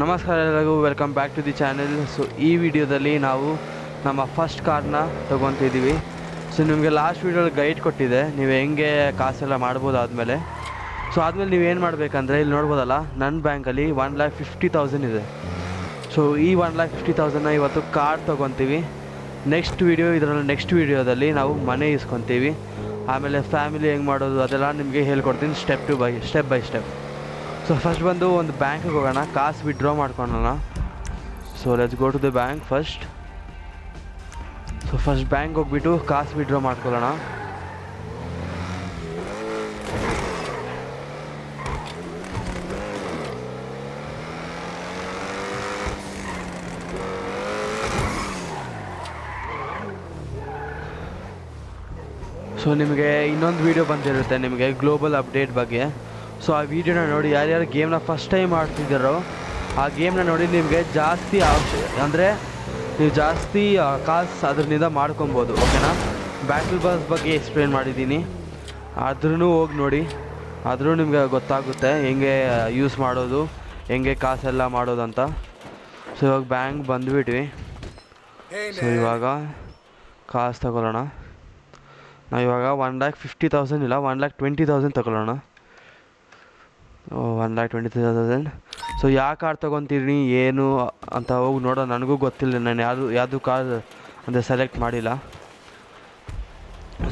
ನಮಸ್ಕಾರ ಎಲ್ಲರಿಗೂ, welcome back to the channel. So ಈ ವಿಡಿಯೋದಲ್ಲಿ ನಾವು ನಮ್ಮ ಫಸ್ಟ್ ಕಾರ್ನ ತೊಗೊತಿದ್ದೀವಿ. ಸೊ ನಿಮಗೆ ಲಾಸ್ಟ್ ವಿಡಿಯೋದಲ್ಲಿ ಗೈಡ್ ಕೊಟ್ಟಿದೆ, ನೀವು ಹೆಂಗೆ ಕಾಸೆಲ್ಲ ಮಾಡ್ಬೋದು ಆದಮೇಲೆ. ಸೊ ಆದಮೇಲೆ ನೀವೇನು ಮಾಡಬೇಕಂದ್ರೆ, ಇಲ್ಲಿ ನೋಡ್ಬೋದಲ್ಲ, ನನ್ನ ಬ್ಯಾಂಕಲ್ಲಿ 1,50,000 ಇದೆ. ಸೊ ಈ 1,50,000 ಇವತ್ತು ಕಾರ್ ತೊಗೊತೀವಿ. ನೆಕ್ಸ್ಟ್ ವಿಡಿಯೋದಲ್ಲಿ ನಾವು ಮನೆ ಇಸ್ಕೊತೀವಿ. ಆಮೇಲೆ ಫ್ಯಾಮಿಲಿ ಹೆಂಗೆ ಮಾಡೋದು ಅದೆಲ್ಲ ನಿಮಗೆ ಹೇಳ್ಕೊಡ್ತೀನಿ, step by step. So first ಬಂದು ಒಂದು ಬ್ಯಾಂಕಿಗೆ ಹೋಗೋಣ, ಕಾಸು ವಿಡ್ರಾ ಮಾಡ್ಕೊಳ್ಳೋಣ. So let's go to the bank first. So first bank ಹೋಗ್ಬಿಟ್ಟು ಕಾಸು ವಿಡ್ರಾ ಮಾಡ್ಕೊಳ್ಳೋಣ. ಸೊ ನಿಮಗೆ ಇನ್ನೊಂದು ವೀಡಿಯೋ ಬಂದಿರುತ್ತೆ ನಿಮಗೆ ಗ್ಲೋಬಲ್ ಅಪ್ಡೇಟ್ ಬಗ್ಗೆ. ಸೊ ಆ ವಿಡಿಯೋನ ನೋಡಿ, ಯಾರ್ಯಾರು ಗೇಮ್ನ ಫಸ್ಟ್ ಟೈಮ್ ಆಡ್ತಿದ್ದಾರೋ ಆ ಗೇಮ್ನ ನೋಡಿ ನಿಮಗೆ ಜಾಸ್ತಿ ಅಂದರೆ ನೀವು ಜಾಸ್ತಿ ಕಾಸು ಅದರಿಂದ ಮಾಡ್ಕೊಬೋದು. ಓಕೆನಾ? ಬ್ಯಾಟಲ್ ಬಸ್ ಬಗ್ಗೆ ಎಕ್ಸ್ಪ್ಲೇನ್ ಮಾಡಿದ್ದೀನಿ, ಆದ್ರೂ ಹೋಗಿ ನೋಡಿ, ಆದರೂ ನಿಮಗೆ ಗೊತ್ತಾಗುತ್ತೆ ಹೆಂಗೆ ಯೂಸ್ ಮಾಡೋದು, ಹೆಂಗೆ ಕಾಸೆಲ್ಲ ಮಾಡೋದಂತ. ಸೊ ಇವಾಗ ಬ್ಯಾಂಕ್ ಬಂದುಬಿಟ್ವಿ. ಸೊ ಇವಾಗ ಕಾಸು ತಗೊಳ್ಳೋಣ. ನಾವು ಇವಾಗ 1,50,000 ಇಲ್ಲ, 1,20,000 ತಗೊಳ್ಳೋಣ. 1,20,000. ಸೊ ಯಾವ ಕಾರ್ ತೊಗೊತೀನಿ ಏನು ಅಂತ ಹೋಗಿ ನೋಡೋ, ನನಗೂ ಗೊತ್ತಿಲ್ಲ, ನಾನು ಯಾವುದು ಕಾರ್ ಅಂದರೆ ಸೆಲೆಕ್ಟ್ ಮಾಡಿಲ್ಲ.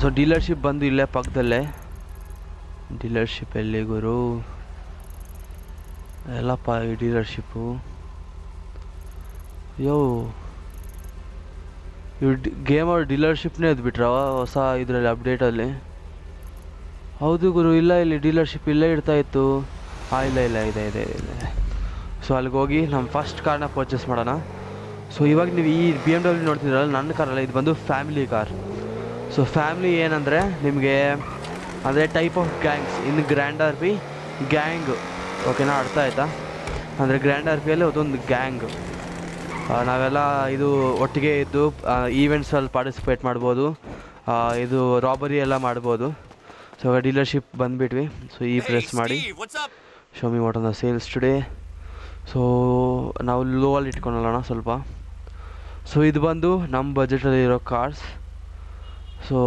ಸೊ ಡೀಲರ್ಶಿಪ್ ಬಂದು ಇಲ್ಲೇ ಪಕ್ಕದಲ್ಲೇ. ಡೀಲರ್ಶಿಪ್ ಎಲ್ಲಿ ಗುರು? ಎಲ್ಲಪ್ಪ ಈ ಡೀಲರ್ಶಿಪ್ಪು. ಇವ್ರು ಗೇಮ್ ಅವ್ರ ಡೀಲರ್ಶಿಪ್ನೇ ಎದ್ಬಿಟ್ರ ಹೊಸ ಇದರಲ್ಲಿ ಅಪ್ಡೇಟಲ್ಲಿ. ಹೌದು ಗುರು, ಇಲ್ಲ ಇಲ್ಲಿ ಡೀಲರ್ಶಿಪ್ ಇಲ್ಲೇ ಇರ್ತಾಯಿತ್ತು. ಇಲ್ಲ ಇದೆ. ಸೊ ಅಲ್ಲಿಗೆ ಹೋಗಿ ನಮ್ಮ ಫಸ್ಟ್ ಕಾರ್ನ ಪರ್ಚೇಸ್ ಮಾಡೋಣ. ಸೊ ಇವಾಗ ನೀವು ಈ BMW ನೋಡ್ತಿದ್ದೀರಲ್ಲ, ನನ್ನ ಕಾರಲ್ಲ, ಇದು ಬಂದು ಫ್ಯಾಮಿಲಿ ಕಾರ್. ಸೊ ಫ್ಯಾಮಿಲಿ ಏನಂದರೆ ನಿಮಗೆ ಅಂದರೆ type of gangs in grand R P gang. ಓಕೆನಾ? ಅರ್ಥ ಆಯ್ತಾ? ಅಂದರೆ ಗ್ರ್ಯಾಂಡ್ ಆರ್ ಪಿಯಲ್ಲಿ ಅದೊಂದು ಗ್ಯಾಂಗ್. ನಾವೆಲ್ಲ ಇದು ಒಟ್ಟಿಗೆ ಇದ್ದು ಈವೆಂಟ್ಸಲ್ಲಿ ಪಾರ್ಟಿಸಿಪೇಟ್ ಮಾಡ್ಬೋದು, ಇದು ರಾಬರಿ ಎಲ್ಲ ಮಾಡ್ಬೋದು. ಸೊ ಡೀಲರ್ಶಿಪ್ ಬಂದುಬಿಟ್ವಿ. ಸೊ ಈ ಪ್ರೆಸ್ ಮಾಡಿ show me what on the sales today. So ನಾವು ಲೋ ಅಲ್ಲಿ ಇಟ್ಕೊಳ್ಳೋಣ ಸ್ವಲ್ಪ. ಸೊ ಇದು ಬಂದು ನಮ್ಮ ಬಜೆಟಲ್ಲಿ ಇರೋ ಕಾರ್ಸ್. ಸೊ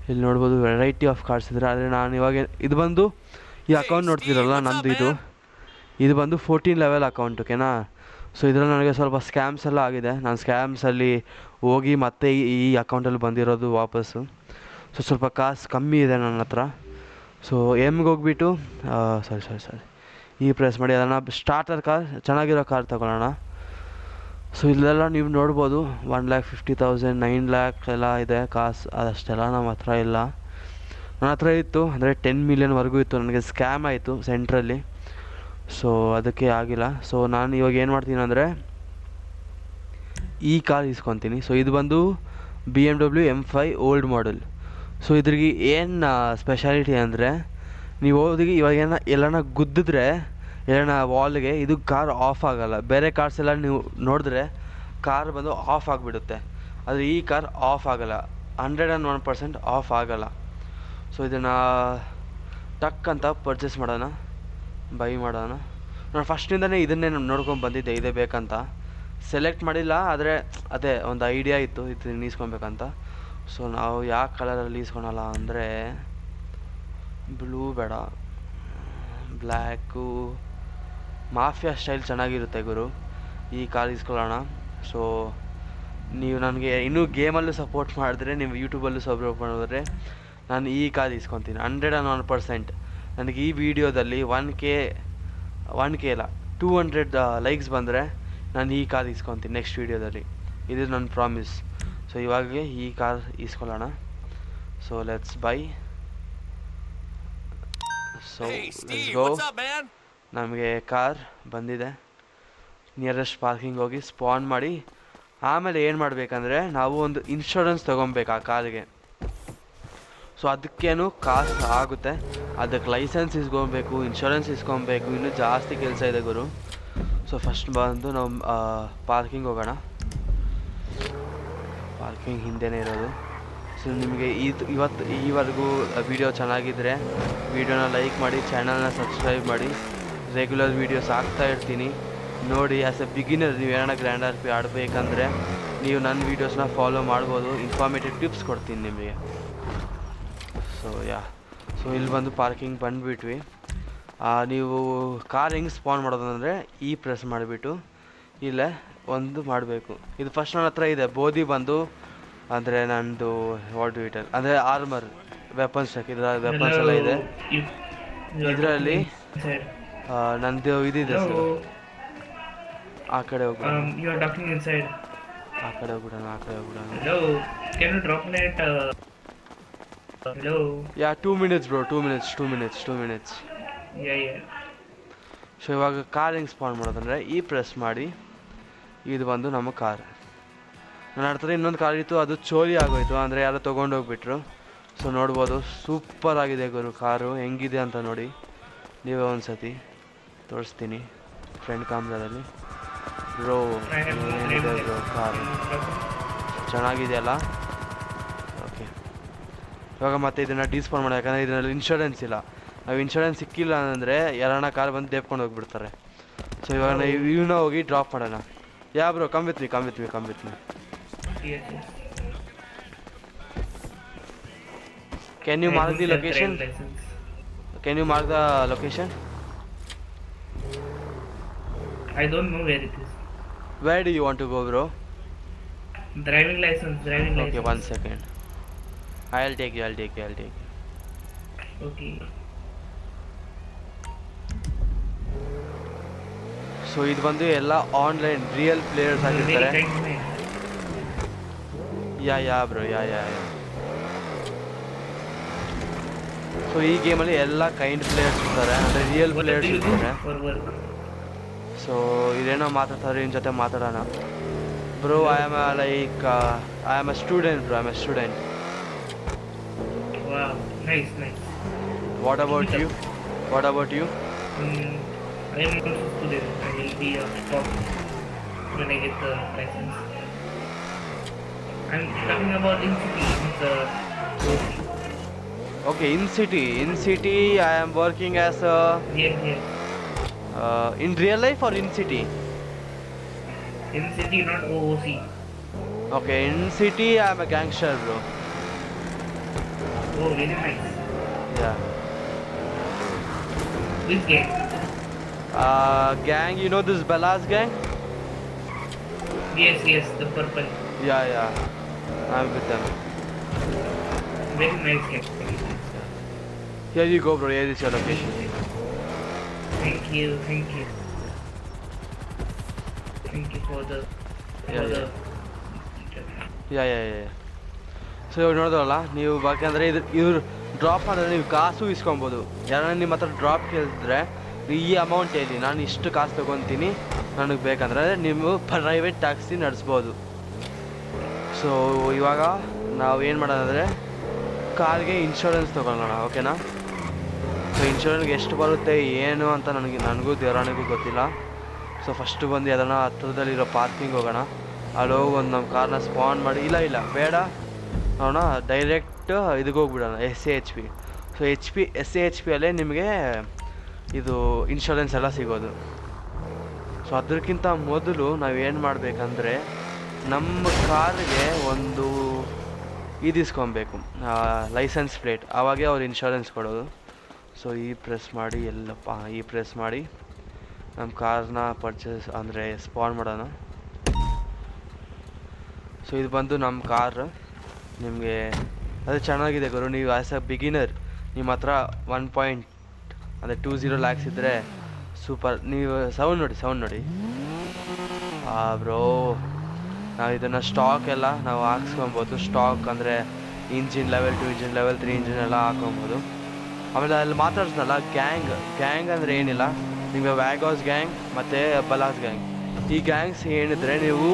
ಇಲ್ಲಿ ನೋಡ್ಬೋದು ವೆರೈಟಿ ಆಫ್ ಕಾರ್ಸ್ ಇದ್ದಾರೆ. ಆದರೆ ನಾನು ಇವಾಗ ಇದು ಬಂದು ಈ ಅಕೌಂಟ್ ನೋಡ್ತಿರಲ್ಲ ನಂದು, ಇದು ಬಂದು 14 ಲೆವೆಲ್ ಅಕೌಂಟ್. ಓಕೆನಾ? ಸೊ ಇದರಲ್ಲಿ ನನಗೆ ಸ್ವಲ್ಪ ಸ್ಕ್ಯಾಮ್ಸ್ ಎಲ್ಲ ಆಗಿದೆ. ನಾನು ಸ್ಕ್ಯಾಮ್ಸಲ್ಲಿ ಹೋಗಿ ಮತ್ತೆ ಈ ಅಕೌಂಟಲ್ಲಿ ಬಂದಿರೋದು ವಾಪಸ್ಸು. ಸೊ ಸ್ವಲ್ಪ ಕಾಸು ಕಮ್ಮಿ ಇದೆ ನನ್ನ ಹತ್ರ. ಸೊ ಎಮ್ಗೆ ಹೋಗ್ಬಿಟ್ಟು ಸಾರಿ ಈ ಪ್ರೆಸ್ ಮಾಡಿ ಅದನ್ನು ಸ್ಟಾರ್ಟರ್ ಕಾರ್, ಚೆನ್ನಾಗಿರೋ ಕಾರ್ ತಗೊಳ್ಳೋಣ. ಸೊ ಇಲ್ಲೆಲ್ಲ ನೀವು ನೋಡ್ಬೋದು 1,50,000, 9 lakh ಎಲ್ಲ ಇದೆ ಕಾಸು. ಅದಷ್ಟೆಲ್ಲ ನಮ್ಮ ಹತ್ರ ಇಲ್ಲ. ನನ್ನ ಹತ್ರ ಇತ್ತು ಅಂದರೆ 10 million ಇತ್ತು. ನನಗೆ ಸ್ಕ್ಯಾಮ್ ಆಯಿತು ಸೆಂಟ್ರಲ್ಲಿ. ಸೊ ಅದಕ್ಕೆ ಆಗಿಲ್ಲ. ಸೊ ನಾನು ಇವಾಗ ಏನು ಮಾಡ್ತೀನಿ ಅಂದರೆ ಈ ಕಾರ್ ಇಸ್ಕೊತೀನಿ. ಸೊ ಇದು ಬಂದು BMW M5 old model. So ಇದ್ರಿಗೆ ಏನು ಸ್ಪೆಷಾಲಿಟಿ ಅಂದರೆ, ನೀವು ಹೋಗಿ ಇವಾಗ ಎಲ್ಲನ ಗುದ್ದಿದ್ರೆ ಎಲ್ಲನ ವಾಲ್ಗೆ, ಇದು ಕಾರ್ ಆಫ್ ಆಗೋಲ್ಲ. ಬೇರೆ ಕಾರ್ಸ್ ಎಲ್ಲ ನೀವು ನೋಡಿದ್ರೆ ಕಾರ್ ಬಂದು ಆಫ್ ಆಗಿಬಿಡುತ್ತೆ, ಆದರೆ ಈ ಕಾರ್ ಆಫ್ ಆಗೋಲ್ಲ, 101% ಆಫ್ ಆಗೋಲ್ಲ. ಸೊ ಇದನ್ನು ಟಕ್ ಅಂತ ಪರ್ಚೇಸ್ ಮಾಡೋಣ, ಬೈ ಮಾಡೋಣ. ನಾನು ಫಸ್ಟಿಂದನೇ ಇದನ್ನೇ ನೋಡ್ಕೊಂಡು ಬಂದಿದ್ದೆ, ಇದೇ ಬೇಕಂತ. ಸೆಲೆಕ್ಟ್ ಮಾಡಿಲ್ಲ, ಆದರೆ ಅದೇ ಒಂದು ಐಡಿಯಾ ಇತ್ತು ಇದನ್ನ ಈಸ್ಕೊಬೇಕಂತ. ಸೊ ನಾವು ಯಾವ ಕಲರಲ್ಲಿ ಈಸ್ಕೊಳಲ್ಲ ಅಂದರೆ, ಬ್ಲೂ ಬೇಡ, ಬ್ಲ್ಯಾಕು, ಮಾಫಿಯಾ ಸ್ಟೈಲ್ ಚೆನ್ನಾಗಿರುತ್ತೆ ಗುರು. ಈ ಕಾರ್ ಇಸ್ಕೊಳ್ಳೋಣ. ಸೊ ನೀವು ನನಗೆ ಇನ್ನೂ ಗೇಮಲ್ಲೂ ಸಪೋರ್ಟ್ ಮಾಡಿದ್ರೆ, ನೀವು ಯೂಟ್ಯೂಬಲ್ಲೂ ಸಪೋರ್ಟ್ ಮಾಡಿದ್ರೆ, ನಾನು ಈ ಕಾರ್ ಇಸ್ಕೊತೀನಿ 101%. ನನಗೆ ಈ ವಿಡಿಯೋದಲ್ಲಿ 1K ಇಲ್ಲ 200 ಲೈಕ್ಸ್ ಬಂದರೆ ನಾನು ಈ ಕಾರ್ ಇಸ್ಕೊತೀನಿ ನೆಕ್ಸ್ಟ್ ವಿಡಿಯೋದಲ್ಲಿ. ಇದು ನನ್ನ ಪ್ರಾಮಿಸ್. ಸೊ ಇವಾಗ ಈ ಕಾರ್ ಇಸ್ಕೊಳ್ಳೋಣ. So let's buy. So let's go. ನಮಗೆ ಕಾರ್ ಬಂದಿದೆ. ನಿಯರೆಸ್ಟ್ ಪಾರ್ಕಿಂಗ್ ಹೋಗಿ ಸ್ಪಾನ್ ಮಾಡಿ, ಆಮೇಲೆ ಏನು ಮಾಡಬೇಕಂದ್ರೆ ನಾವು ಒಂದು ಇನ್ಶೂರೆನ್ಸ್ ತೊಗೊಬೇಕು ಆ ಕಾರ್ಗೆ. ಸೊ ಅದಕ್ಕೇನು ಕಾಸು ಆಗುತ್ತೆ, ಅದಕ್ಕೆ ಲೈಸೆನ್ಸ್ ಇಸ್ಕೊಬೇಕು, ಇನ್ಶೂರೆನ್ಸ್ ಇಸ್ಕೊಬೇಕು, ಇನ್ನೂ ಜಾಸ್ತಿ ಕೆಲಸ ಇದೆ ಗುರು. ಸೊ ಫಸ್ಟ್ ಬಂದು ನಾವು ಪಾರ್ಕಿಂಗ್ ಹೋಗೋಣ. ಪಾರ್ಕಿಂಗ್ ಹಿಂದೆನೇ ಇರೋದು. ಸೊ ನಿಮಗೆ ಈವರೆಗೂ ವಿಡಿಯೋ ಚೆನ್ನಾಗಿದ್ದರೆ ವಿಡಿಯೋನ ಲೈಕ್ ಮಾಡಿ, ಚಾನಲ್ನ ಸಬ್ಸ್ಕ್ರೈಬ್ ಮಾಡಿ. ರೆಗ್ಯುಲರ್ ವೀಡಿಯೋಸ್ ಹಾಕ್ತಾ ಇರ್ತೀನಿ ನೋಡಿ. ಆ್ಯಸ್ ಎ ಬಿಗಿನರ್ ನೀವು ಏನಾರ ಗ್ರ್ಯಾಂಡ್ ಆರ್ ಪಿ ಆಡಬೇಕಂದ್ರೆ ನೀವು ನನ್ನ ವೀಡಿಯೋಸ್ನ ಫಾಲೋ ಮಾಡ್ಬೋದು, ಇನ್ಫಾರ್ಮೇಟಿವ್ ಟಿಪ್ಸ್ ಕೊಡ್ತೀನಿ ನಿಮಗೆ. ಸೊ ಇಲ್ಲಿ ಬಂದು ಪಾರ್ಕಿಂಗ್ ಬಂದುಬಿಟ್ವಿ. ನೀವು ಕಾರ್ ಹೆಂಗೆ ಸ್ಪಾನ್ ಮಾಡೋದು ಅಂದರೆ ಪ್ರೆಸ್ ಮಾಡಿಬಿಟ್ಟು ಇಲ್ಲೇ ಒಂದು ಮಾಡಬೇಕು. ಇದು ಫಸ್ಟ್ ನನ್ನ ಹತ್ರ ಇದೆ ಬೋಧಿ ಬಂದು, ಅಂದರೆ ನಂದು ವಾಟ್ ವಿಟಲ್ ಅಂದರೆ ಆರ್ಮರ್ ವೆಪನ್ಸ್ ಇದರ ವೆಪನ್ಸ್ ಎಲ್ಲ ಇದೆ. ಇದರಲ್ಲಿ ನಂದು ಇದಿದೆ ಸರ್. ಆ ಕಡೆ ಹೋಗ್ಬಿಡೋಣ, ಆ ಕಡೆ ಹೋಗ್ಬಿಡೋಣ. ಯಾ 2 minutes ಬ್ರೋ, 2 minutes. ಸೊ ಇವಾಗ ಕಾರ್ ಹೆಂಗೆ ಸ್ಪಾನ್ ಮಾಡೋದಂದರೆ ಪ್ರೆಸ್ ಮಾಡಿ, ಇದು ಬಂದು ನಮ್ಮ ಕಾರ್. ನನ್ನ ಹತ್ರ ಇನ್ನೊಂದು ಕಾರ್ ಇತ್ತು, ಅದು ಚೋರಿ ಆಗೋಯ್ತು, ಅಂದರೆ ಯಾರೋ ತೊಗೊಂಡೋಗ್ಬಿಟ್ರು. ಸೊ ನೋಡ್ಬೋದು ಸೂಪರ್ ಆಗಿದೆ ಗುರು ಕಾರು, ಹೆಂಗಿದೆ ಅಂತ ನೋಡಿ ನೀವೇ ಒಂದು ಸತಿ. ತೋರಿಸ್ತೀನಿ ಫ್ರಂಟ್ ಕ್ಯಾಮ್ರಾದಲ್ಲಿ. ಬ್ರೋ ಏನಿದೆ ಬ್ರೋ ಕಾರು, ಚೆನ್ನಾಗಿದೆಯಲ್ಲ. ಓಕೆ, ಇವಾಗ ಮತ್ತೆ ಇದನ್ನು ಡಿಸ್ಪಾನ್ ಮಾಡೋದು, ಯಾಕಂದರೆ ಇದರಲ್ಲಿ ಇನ್ಶೂರೆನ್ಸ್ ಇಲ್ಲ. ನಾವು ಇನ್ಶೂರೆನ್ಸ್ ಸಿಕ್ಕಿಲ್ಲ ಅಂದರೆ ಯಾರನ್ನ ಕಾರ್ ಬಂದು ದೇಪ್ಕೊಂಡು ಹೋಗ್ಬಿಡ್ತಾರೆ. ಸೊ ಇವಾಗ ನಾವು ಇವನ್ನ ಹೋಗಿ ಡ್ರಾಪ್ ಮಾಡೋಣ. Yeah bro, come with me. Can you mark the location? Can you mark the location? I don't know where it is. Where do you want to go, bro? Driving license. Okay, 1 second. I'll take you. Okay. So ಇದು ಬಂದು ಎಲ್ಲ online real players ಆಗಿರ್ತಾರೆ. ಯಾ bro. So ಈ ಗೇಮಲ್ಲಿ ಎಲ್ಲ kind players ಇರ್ತಾರೆ, ಅಂದರೆ real players ಇರ್ತಾರೆ. So ಇದೇನೋ ಮಾತಾಡ್ತಾರೆ, ಇನ್ ಜೊತೆ ಮಾತಾಡೋಣ. Bro I am a student bro. Wow, nice. What about you? I am also a student. I will be a top when I get the license. I'm talking about in city, not the OC. Okay, in city I am working as a Yes. in real life or in city? In city, not OOC. Okay, in city I am a gangster bro. Oh, very nice. Yeah. Which gang? Gang, you know this Bellas gang? Yes, the purple. Yeah, I'm with them. Very nice gang. Here you go bro, here is your location. Thank you for the Yeah. So ಇವಾಗ ನೋಡಿದ್ರಲ್ಲ ನೀವು, ಯಾಕಂದರೆ ಇವ್ರು drop ಮಾಡಿದ್ರೆ ನೀವು ಕಾಸು ಇಸ್ಕೊಬೋದು. ಯಾರನ್ನ ನಿಮ್ಮ ಹತ್ರ ಡ್ರಾಪ್ ಕೇಳಿದ್ರೆ ಈ ಅಮೌಂಟ್ ಹೇಳಿ, ನಾನು ಇಷ್ಟು ಕಾಸು ತೊಗೊತೀನಿ ನನಗೆ ಬೇಕಂದ್ರೆ ನೀವು ಪ್ರೈವೇಟ್ ಟ್ಯಾಕ್ಸಿ ನಡೆಸ್ಬೋದು. ಸೊ ಇವಾಗ ನಾವು ಏನು ಮಾಡೋದಂದರೆ ಕಾರ್ಗೆ ಇನ್ಶೂರೆನ್ಸ್ ತೊಗೊಳ್ಳೋಣ, ಓಕೆನಾ? ಸೊ ಇನ್ಶೂರೆನ್ಸ್ಗೆ ಎಷ್ಟು ಬರುತ್ತೆ ಏನು ಅಂತ ನನಗೂ ದೇವರಾಣಿಗೂ ಗೊತ್ತಿಲ್ಲ. ಸೊ ಫಸ್ಟು ಬಂದು ಯಾವ್ದಾನ ಹತ್ರದಲ್ಲಿರೋ ಪಾರ್ಕಿಂಗ್ ಹೋಗೋಣ. ಅಲ್ಲಿ ಹೋಗಿ ಒಂದು ನಮ್ಮ ಕಾರ್ನ ಸ್ಪಾನ್ ಮಾಡಿ, ಇಲ್ಲ ಬೇಡ ನೋಡೋಣ, ಡೈರೆಕ್ಟ್ ಇದಕ್ಕೆ ಹೋಗ್ಬಿಡೋಣ, SAHP. ಸೊ SAHP ಅಲ್ಲೇ ನಿಮಗೆ ಇದು ಇನ್ಶೂರೆನ್ಸ್ ಎಲ್ಲ ಸಿಗೋದು. ಸೊ ಅದಕ್ಕಿಂತ ಮೊದಲು ನಾವೇನು ಮಾಡಬೇಕಂದ್ರೆ ನಮ್ಮ ಕಾರ್ಗೆ ಒಂದು ಇಸ್ಕೊಬೇಕು, ಲೈಸೆನ್ಸ್ ಪ್ಲೇಟ್. ಆವಾಗೇ ಅವ್ರು ಇನ್ಶೂರೆನ್ಸ್ ಕೊಡೋದು. ಸೊ ಪ್ರೆಸ್ ಮಾಡಿ ಪ್ರೆಸ್ ಮಾಡಿ ನಮ್ಮ ಕಾರ್ನ ಪರ್ಚೇಸ್ ಅಂದರೆ ಸ್ಪಾನ್ ಮಾಡೋಣ. ಸೊ ಇದು ಬಂದು ನಮ್ಮ ಕಾರ್. ನಿಮಗೆ ಅದು ಚೆನ್ನಾಗಿದೆ ಗುರು. ನೀವು ಆ್ಯಸ್ ಅ ಬಿಗಿನರ್ ನಿಮ್ಮ ಹತ್ರ 1.20 lakhs ಇದ್ದರೆ ಸೂಪರ್. ನೀವು ಸೌಂಡ್ ನೋಡಿ ಬ್ರೋ. ನಾವು ಇದನ್ನು ಸ್ಟಾಕ್ ಎಲ್ಲ ನಾವು ಹಾಕ್ಸ್ಕೊಬೋದು. ಸ್ಟಾಕ್ ಅಂದರೆ engine level 2, engine level 3 engine ಎಲ್ಲ ಹಾಕೊಬೋದು. ಆಮೇಲೆ ಅಲ್ಲಿ ಮಾತಾಡ್ಸಲ್ಲ ಗ್ಯಾಂಗ್ ಅಂದರೆ ಏನಿಲ್ಲ, ನಿಮಗೆ ವ್ಯಾಗಾಸ್ ಗ್ಯಾಂಗ್ ಮತ್ತು ಬಲಾಸ್ ಗ್ಯಾಂಗ್. ಈ ಗ್ಯಾಂಗ್ಸ್ ಏನಿದ್ರೆ ನೀವು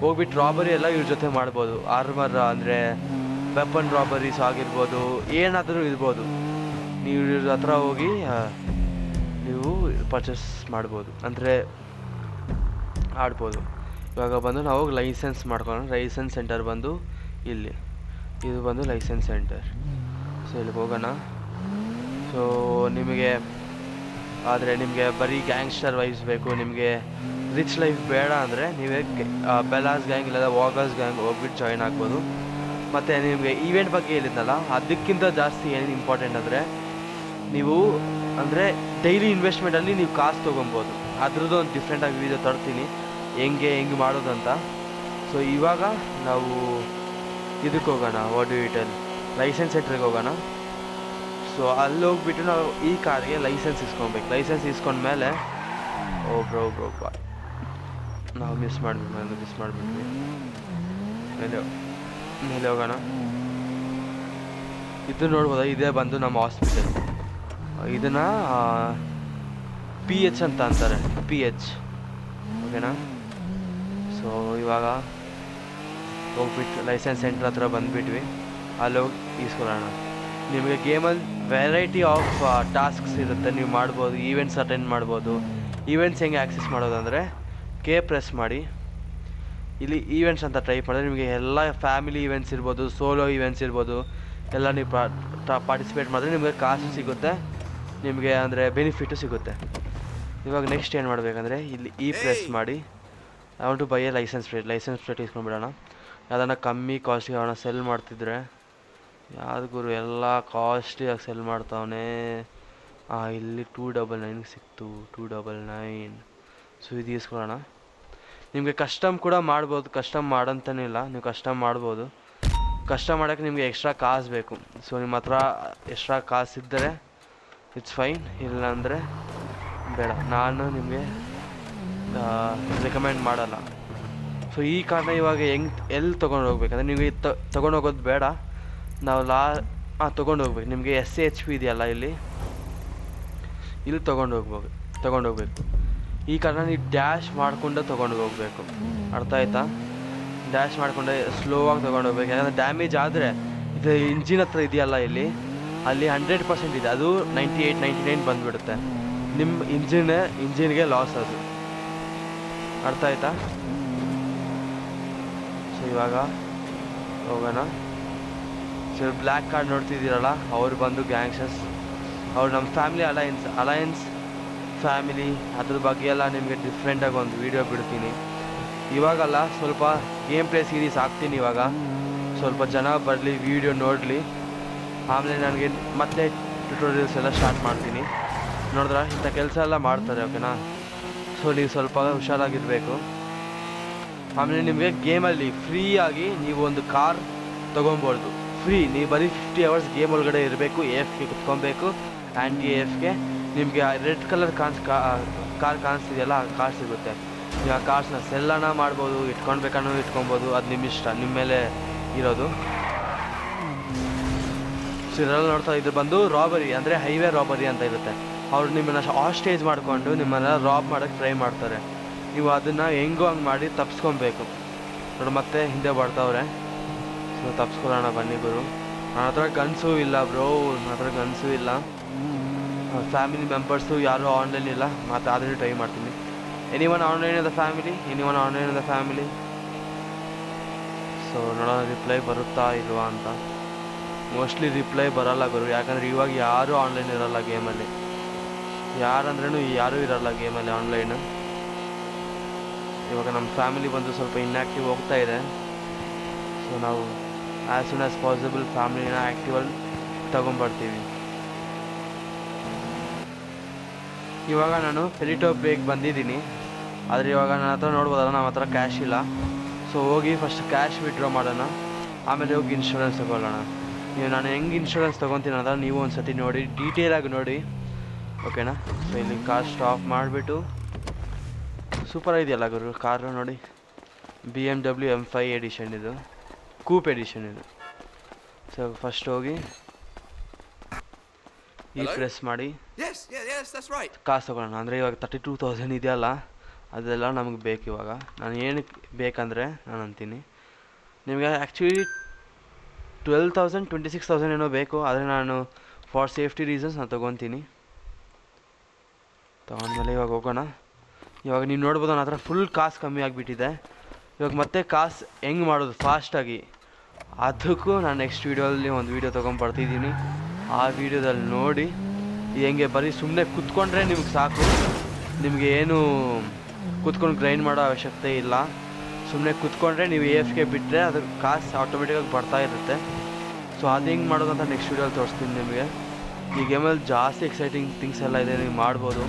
ಹೋಗ್ಬಿಟ್ಟು ರಾಬರಿ ಎಲ್ಲ ಇವ್ರ ಜೊತೆ ಮಾಡ್ಬೋದು. ಆರ್ಮರ್ ಅಂದರೆ ವೆಪನ್ ರಾಬರೀಸ್ ಆಗಿರ್ಬೋದು, ಏನಾದರೂ ಇರ್ಬೋದು. ನೀವು ಇವ್ರ ಹತ್ರ ಹೋಗಿ ನೀವು ಪರ್ಚೇಸ್ ಮಾಡ್ಬೋದು, ಅಂದರೆ ಆಡ್ಬೋದು. ಇವಾಗ ಬಂದು ನಾವು ಲೈಸೆನ್ಸ್ ಮಾಡ್ಕೊಳ್ಳೋಣ. ಲೈಸೆನ್ಸ್ ಸೆಂಟರ್ ಬಂದು ಇಲ್ಲಿ, ಇದು ಬಂದು ಲೈಸೆನ್ಸ್ ಸೆಂಟರ್. ಸೊ ಇಲ್ಲಿಗೆ ಹೋಗೋಣ. ಸೊ ನಿಮಗೆ ಆದರೆ ನಿಮಗೆ ಬರೀ ಗ್ಯಾಂಗ್ಸ್ಟರ್ ವೈಬ್ಸ್ ಬೇಕು, ನಿಮಗೆ ರಿಚ್ ಲೈಫ್ ಬೇಡ ಅಂದರೆ ನೀವೇ ಬೆಲಾಸ್ ಗ್ಯಾಂಗ್ ಇಲ್ಲದ ವಾಗರ್ಸ್ ಗ್ಯಾಂಗ್ ಹೋಗ್ಬಿಟ್ಟು ಜಾಯ್ನ್ ಆಗ್ಬೋದು. ಮತ್ತು ನಿಮಗೆ ಈವೆಂಟ್ ಬಗ್ಗೆ ಹೇಳಿದ್ನಲ್ಲ, ಅದಕ್ಕಿಂತ ಜಾಸ್ತಿ ಏನು ಇಂಪಾರ್ಟೆಂಟ್ ಅಂದರೆ ನೀವು ಅಂದರೆ ಡೈಲಿ ಇನ್ವೆಸ್ಟ್ಮೆಂಟಲ್ಲಿ ನೀವು ಕಾಸು ತೊಗೊಬೋದು. ಅದ್ರದ್ದು ಒಂದು ಡಿಫ್ರೆಂಟಾಗಿ ವೀಡಿಯೋ ತರ್ತೀನಿ ಹೆಂಗೆ ಮಾಡೋದು ಅಂತ. ಸೊ ಇವಾಗ ನಾವು ಇದಕ್ಕೆ ಹೋಗೋಣ, what do you tell, licence ಸೆಂಟ್ರಿಗೆ ಹೋಗೋಣ. ಸೊ ಅಲ್ಲಿ ಹೋಗ್ಬಿಟ್ಟು ನಾವು ಈ ಕಾರ್ಗೆ ಲೈಸೆನ್ಸ್ ಇಸ್ಕೊಬೇಕು. ಲೈಸೆನ್ಸ್ ಇಸ್ಕೊಂಡ್ಮೇಲೆ ಬ್ರೋ ನಾವು ಮಿಸ್ ಮಾಡಿಬಿಟ್ವಿ. ಮೇಲೆ ಹೋಗೋಣ. ಇದು ನೋಡ್ಬೋದಾ, ಇದೇ ಬಂದು ನಮ್ಮ ಹಾಸ್ಪಿಟಲ್. ಇದನ್ನು PH ಅಂತ ಅಂತಾರೆ, PH. ಓಕೆನಾ? ಸೊ ಇವಾಗ ಹೋಗ್ಬಿಟ್ಟು ಲೈಸೆನ್ಸ್ ಸೆಂಟ್ರ್ ಹತ್ರ ಬಂದುಬಿಟ್ವಿ. ಅಲ್ಲಿ ಹೋಗಿ ಈಸ್ಕೊಳ್ಳೋಣ. ನಿಮಗೆ ಗೇಮಲ್ಲಿ ವೆರೈಟಿ ಆಫ್ ಟಾಸ್ಕ್ಸ್ ಇರುತ್ತೆ, ನೀವು ಮಾಡ್ಬೋದು. ಈವೆಂಟ್ಸ್ ಅಟೆಂಡ್ ಮಾಡ್ಬೋದು. ಈವೆಂಟ್ಸ್ ಹೆಂಗೆ ಆ್ಯಕ್ಸೆಸ್ ಮಾಡೋದಂದರೆ K ಪ್ರೆಸ್ ಮಾಡಿ ಇಲ್ಲಿ ಈವೆಂಟ್ಸ್ ಅಂತ ಟೈಪ್ ಮಾಡಿದ್ರೆ ನಿಮಗೆ ಎಲ್ಲ ಫ್ಯಾಮಿಲಿ ಈವೆಂಟ್ಸ್ ಇರ್ಬೋದು, ಸೋಲೋ ಈವೆಂಟ್ಸ್ ಇರ್ಬೋದು, ಎಲ್ಲ ನೀವು ಪಾರ್ಟಿಸಿಪೇಟ್ ಮಾಡಿದ್ರೆ ನಿಮಗೆ ಕಾಸು ಸಿಗುತ್ತೆ, ನಿಮಗೆ ಅಂದರೆ ಬೆನಿಫಿಟ್ಟು ಸಿಗುತ್ತೆ. ಇವಾಗ ನೆಕ್ಸ್ಟ್ ಏನು ಮಾಡಬೇಕಂದ್ರೆ ಇಲ್ಲಿ ಪ್ರೆಸ್ ಮಾಡಿ I want to buy a licence plate ಇಸ್ಕೊಂಡ್ಬಿಡೋಣ. ಯಾವುದನ್ನ ಕಮ್ಮಿ ಕಾಸ್ಟಿಗೆ ಅವನ ಸೆಲ್ ಮಾಡ್ತಿದ್ರೆ, ಯಾವ್ದು ಗುರು ಎಲ್ಲ ಕಾಸ್ಟ್ಲಿಯಾಗಿ ಸೆಲ್ ಮಾಡ್ತಾವನೆ. ಇಲ್ಲಿ 299 ಸಿಕ್ತು, 299. ಸೊ ಇದು ಇಸ್ಕೊಳ್ಳೋಣ. ನಿಮಗೆ ಕಸ್ಟಮ್ ಕೂಡ ಮಾಡ್ಬೋದು, ಕಸ್ಟಮ್ ಮಾಡಂತನೇ ಇಲ್ಲ, ನೀವು ಕಸ್ಟಮ್ ಮಾಡ್ಬೋದು. ಕಸ್ಟಮ್ ಮಾಡೋಕ್ಕೆ ನಿಮಗೆ ಎಕ್ಸ್ಟ್ರಾ ಕಾಸು ಬೇಕು. ಸೊ ನಿಮ್ಮ ಹತ್ರ ಎಕ್ಸ್ಟ್ರಾ ಕಾಸು ಇದ್ದರೆ ಇಟ್ಸ್ ಫೈನ್, ಇಲ್ಲ ಅಂದರೆ ಬೇಡ. ನಾನು ನಿಮಗೆ ರೆಕಮೆಂಡ್ ಮಾಡಲ್ಲ. ಸೊ ಈ ಕಾರ್ನ ಇವಾಗ ಎಲ್ಲಿ ತೊಗೊಂಡು ಹೋಗ್ಬೇಕಂದ್ರೆ ನಿಮಗೆ ತೊಗೊಂಡು ಹೋಗೋದು ಬೇಡ, ನಾವು ತೊಗೊಂಡು ಹೋಗ್ಬೇಕು. ನಿಮಗೆ SHP ಇದೆಯಲ್ಲ ಇಲ್ಲಿ ತೊಗೊಂಡು ಹೋಗ್ಬೇಕು. ಈ ಕಾರ್ನ ನೀವು ಡ್ಯಾಶ್ ಮಾಡಿಕೊಂಡು ತೊಗೊಂಡು ಹೋಗಬೇಕು. ಅರ್ಥ ಆಯ್ತಾ? ಡ್ಯಾಶ್ ಮಾಡಿಕೊಂಡೆ ಸ್ಲೋ ಆಗಿ ತೊಗೊಂಡು ಹೋಗ್ಬೇಕು. ಯಾಕಂದರೆ ಡ್ಯಾಮೇಜ್ ಆದರೆ ಇದು ಇಂಜಿನ್ ಹತ್ರ ಇದೆಯಲ್ಲ ಇಲ್ಲಿ, ಅಲ್ಲಿ 100% ಇದೆ, ಅದು 98, 99 ಬಂದುಬಿಡುತ್ತೆ. ನಿಮ್ಮ ಇಂಜಿನ್ಗೆ ಲಾಸ್ ಅದು. ಅರ್ಥ ಆಯ್ತಾ? ಸೊ ಇವಾಗ ಹೋಗೋಣ. ಸೊ ಬ್ಲ್ಯಾಕ್ ಕಾರ್ಡ್ ನೋಡ್ತಿದ್ದೀರಲ್ಲ, ಅವ್ರು ಬಂದು ಗ್ಯಾಂಗ್ಸ್ಟರ್ಸ್. ಅವ್ರು ನಮ್ಮ ಫ್ಯಾಮಿಲಿ ಅಲಯನ್ಸ್ ಫ್ಯಾಮಿಲಿ. ಅದ್ರ ಬಗ್ಗೆ ಎಲ್ಲ ನಿಮಗೆ ಡಿಫ್ರೆಂಟಾಗಿ ಒಂದು ವೀಡಿಯೋ ಬಿಡ್ತೀನಿ. ಇವಾಗಲ್ಲ, ಸ್ವಲ್ಪ ಗೇಮ್ ಪ್ಲೇ ಸೀರೀಸ್ ಹಾಕ್ತೀನಿ. ಇವಾಗ ಸ್ವಲ್ಪ ಜನ ಬರಲಿ, ವೀಡಿಯೋ ನೋಡಲಿ, ಆಮೇಲೆ ನನಗೆ ಮತ್ತೆ ಟ್ಯುಟೋರಿಯಲ್ಸ್ ಎಲ್ಲ ಸ್ಟಾರ್ಟ್ ಮಾಡ್ತೀನಿ. ನೋಡಿದ್ರೆ ಇಂಥ ಕೆಲಸ ಎಲ್ಲ ಮಾಡ್ತಾರೆ, ಓಕೆನಾ? ಸೊ ನೀವು ಸ್ವಲ್ಪ ಹುಷಾರಾಗಿರಬೇಕು. ಆಮೇಲೆ ನಿಮಗೆ ಗೇಮಲ್ಲಿ ಫ್ರೀಯಾಗಿ ನೀವು ಒಂದು ಕಾರ್ ತೊಗೊಬೋದು. ನೀವು ಬರೀ 50 hours ಗೇಮ್ ಒಳಗಡೆ ಇರಬೇಕು, AFK ಕುತ್ಕೊಬೇಕು. AFK ನಿಮಗೆ ರೆಡ್ ಕಲರ್ ಕಾರ್ ಕಾಣಿಸ್ತಿದೆಯಲ್ಲ, ಆ ಕಾರ್ ಸಿಗುತ್ತೆ. ನೀವು ಆ ಕಾರ್ಸ್ನ ಸೆಲ್ಲನ ಮಾಡ್ಬೋದು, ಇಟ್ಕೊಳ್ಬೇಕನ್ನೋ ಇಟ್ಕೊಬೋದು, ಅದು ನಿಮ್ಮ ಇಷ್ಟ, ನಿಮ್ಮ ಮೇಲೆ ಇರೋದು. ಸೊ ಇದೆಲ್ಲ ನೋಡ್ತಾ ಇದು ಬಂದು ರಾಬರಿ, ಅಂದರೆ ಹೈವೇ ರಾಬರಿ ಅಂತ ಇರುತ್ತೆ. ಅವ್ರು ನಿಮ್ಮನ್ನು ಆಸ್ಟೇಜ್ ಮಾಡಿಕೊಂಡು ನಿಮ್ಮನ್ನು ರಾಬ್ ಮಾಡೋಕ್ಕೆ ಟ್ರೈ ಮಾಡ್ತಾರೆ. ನೀವು ಅದನ್ನು ಹೆಂಗೋ ಹಂಗೆ ಮಾಡಿ ತಪ್ಪಿಸ್ಕೊಬೇಕು. ನೋಡಿ ಮತ್ತೆ ಹಿಂದೆ ಬರ್ತಾವ್ರೆ. ಸೊ ತಪ್ಪಿಸ್ಕೊಳ್ಳೋಣ ಬನ್ನಿ ಗುರು. ನನ್ನ ಹತ್ರ ಗನ್ಸೂ ಇಲ್ಲ ಬ್ರೋ, ನನ್ನ ಹತ್ರ ಗನ್ಸೂ ಇಲ್ಲ. ಫ್ಯಾಮಿಲಿ ಮೆಂಬರ್ಸು ಯಾರೂ ಆನ್ಲೈನ್ ಇಲ್ಲ, ಮತ್ತು ಆದರೂ ಟ್ರೈ ಮಾಡ್ತೀನಿ. Anyone online in the family. So ನೋಡೋಣ ರಿಪ್ಲೈ ಬರುತ್ತಾ ಇಲ್ವಾ ಅಂತ. ಮೋಸ್ಟ್ಲಿ ರಿಪ್ಲೈ ಬರೋಲ್ಲ ಗುರು, ಯಾಕಂದರೆ ಇವಾಗ ಯಾರೂ ಆನ್ಲೈನ್ ಇರೋಲ್ಲ ಗೇಮಲ್ಲಿ. ಯಾರಂದ್ರೂ ಯಾರೂ ಇರೋಲ್ಲ ಗೇಮಲ್ಲಿ ಆನ್ಲೈನು. ಇವಾಗ ನಮ್ಮ ಫ್ಯಾಮಿಲಿ ಬಂದು ಸ್ವಲ್ಪ ಇನ್ಆ್ಯಕ್ಟಿವ್ ಹೋಗ್ತಾ ಇದೆ. ಸೊ ನಾವು ಆ್ಯಸ್ ಸೂನ್ ಆ್ಯಸ್ ಪಾಸಿಬಲ್ ಫ್ಯಾಮಿಲಿನ ಆ್ಯಕ್ಟಿವಲ್ಲಿ ತಗೊಂಬರ್ತೀವಿ. ಇವಾಗ ನಾನು ಪೆಲಿಟೋ ಬೇಗ ಬಂದಿದ್ದೀನಿ, ಆದರೆ ಇವಾಗ ನನ್ನ ಹತ್ರ ನೋಡ್ಬೋದಲ್ಲ, ನಮ್ಮ ಹತ್ರ ಕ್ಯಾಶ್ ಇಲ್ಲ. ಸೊ ಹೋಗಿ ಫಸ್ಟ್ ಕ್ಯಾಶ್ ವಿಡ್ರಾ ಮಾಡೋಣ, ಆಮೇಲೆ ಹೋಗಿ ಇನ್ಶೂರೆನ್ಸ್ ತೊಗೊಳ್ಳೋಣ. ನಾನು ಹೆಂಗೆ ಇನ್ಶೂರೆನ್ಸ್ ತೊಗೊತೀನಿ ಅಂತ ನೀವು ಒಂದು ಸತಿ ನೋಡಿ, ಡೀಟೇಲಾಗಿ ನೋಡಿ, ಓಕೆನಾ? ಸೊ ಇಲ್ಲಿ ಕಾರ್ ಸ್ಟಾಪ್ ಮಾಡಿಬಿಟ್ಟು, ಸೂಪರ್ ಇದೆಯಲ್ಲ ಗುರು ಕಾರು ನೋಡಿ, BMW M5 ಎಡಿಷನ್ ಇದು, ಕೂಪ್ ಎಡಿಷನ್ ಇದು. ಸೊ ಫಸ್ಟ್ ಹೋಗಿ ಪ್ರೆಸ್ ಮಾಡಿ ಕಾಸು ತೊಗೊಳ್ಳೋಣ. ಅಂದರೆ ಇವಾಗ 32,000 ಇದೆಯಲ್ಲ, ಅದೆಲ್ಲ ನಮಗೆ ಬೇಕು. ಇವಾಗ ನಾನು ಏನಕ್ಕೆ ಬೇಕಂದರೆ ನಾನು ಅಂತೀನಿ, ನಿಮಗೆ ಆ್ಯಕ್ಚುಲಿ 12,000 26,000 ಏನೋ ಬೇಕು, ಆದರೆ ನಾನು ಫಾರ್ ಸೇಫ್ಟಿ ರೀಸನ್ಸ್ ನಾನು ತೊಗೊತೀನಿ. ತೊಗೊಂಡ್ಮೇಲೆ ಇವಾಗ ಹೋಗೋಣ. ಇವಾಗ ನೀವು ನೋಡ್ಬೋದು ನನ್ನ ಹತ್ರ ಫುಲ್ ಕಾಸು ಕಮ್ಮಿ ಆಗಿಬಿಟ್ಟಿದೆ. ಇವಾಗ ಮತ್ತೆ ಕಾಸು ಹೆಂಗೆ ಮಾಡೋದು ಫಾಸ್ಟಾಗಿ, ಅದಕ್ಕೂ ನಾನು ನೆಕ್ಸ್ಟ್ ವೀಡಿಯೋದಲ್ಲಿ ಒಂದು ವೀಡಿಯೋ ತೊಗೊಂಡ್ಬರ್ತಿದ್ದೀನಿ. ಆ ವೀಡಿಯೋದಲ್ಲಿ ನೋಡಿ ಹೆಂಗೆ ಬರೀ ಸುಮ್ಮನೆ ಕುತ್ಕೊಂಡ್ರೆ ನಿಮ್ಗೆ ಸಾಕು, ನಿಮಗೆ ಏನು ಕುತ್ಕೊಂಡು ಗ್ರೈಂಡ್ ಮಾಡೋ ಅವಶ್ಯಕತೆ ಇಲ್ಲ. ಸುಮ್ಮನೆ ಕುತ್ಕೊಂಡ್ರೆ ನೀವು AFK ಬಿಟ್ಟರೆ ಅದ್ರ ಕಾಸು ಆಟೋಮೆಟಿಕಾಗಿ ಬರ್ತಾ ಇರುತ್ತೆ. ಸೊ ಅದು ಹೆಂಗೆ ಮಾಡೋದಂತ ನೆಕ್ಸ್ಟ್ ವೀಡಿಯೋಲಿ ತೋರಿಸ್ತೀನಿ ನಿಮಗೆ. ಈ ಗೇಮಲ್ಲಿ ಜಾಸ್ತಿ ಎಕ್ಸೈಟಿಂಗ್ ಥಿಂಗ್ಸ್ ಎಲ್ಲ ಇದೆ, ನೀವು ಮಾಡ್ಬೋದು.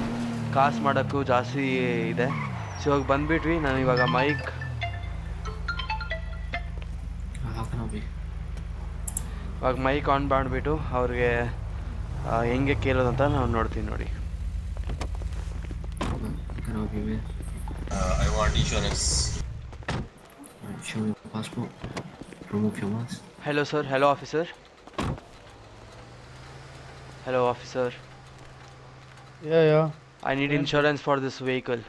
ಕಾಸು ಮಾಡೋಕ್ಕೂ ಜಾಸ್ತಿ ಇದೆ. ಸೊ ಇವಾಗ ಬಂದುಬಿಟ್ವಿ. ನಾನು ಇವಾಗ ಮೈಕ್ ಆನ್ ಮಾಡಿಬಿಟ್ಟು ಅವ್ರಿಗೆ ಹೆಂಗೆ ಕೇಳೋದಂತ ನಾವು ನೋಡ್ತೀನಿ ನೋಡಿ. I want insurance. Show me your passport. Remove your mask. Hello sir, hello officer. Hello officer. Yeah. I need insurance for this vehicle.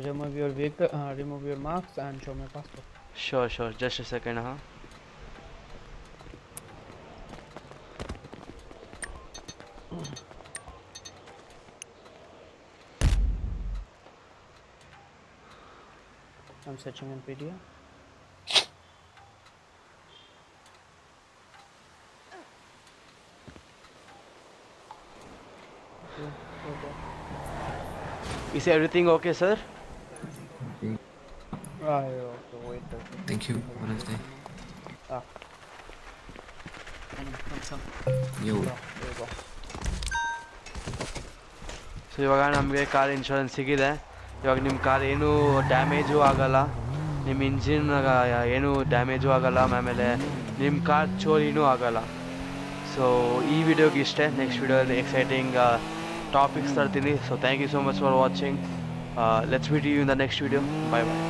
Remove your vehicle, remove your marks and show my passport. Sure, just a second, huh? I'm searching on PDF. Okay. Is everything okay, sir? Okay. Okay, wait. Thank you. Have a nice day. Ah, Yo. there you go. So ಇವಾಗ ನಮಗೆ car insurance ಸಿಗಿದೆ. ಇವಾಗ ನಿಮ್ಮ car ಏನೂ damage ಆಗಲ್ಲ, ನಿಮ್ಮ engine ಏನೂ damage ಆಗಲ್ಲ, ಆಮೇಲೆ ನಿಮ್ಮ ಕಾರ್ ಚೋರಿನೂ ಆಗಲ್ಲ. ಸೊ ಈ ವಿಡಿಯೋಗೆ ಇಷ್ಟೇ. ನೆಕ್ಸ್ಟ್ ವಿಡಿಯೋದಲ್ಲಿ ಎಕ್ಸೈಟಿಂಗ್ ಟಾಪಿಕ್ಸ್ ತರ್ತೀನಿ. So thank you so much for watching. Let's meet you in the next video. Bye bye.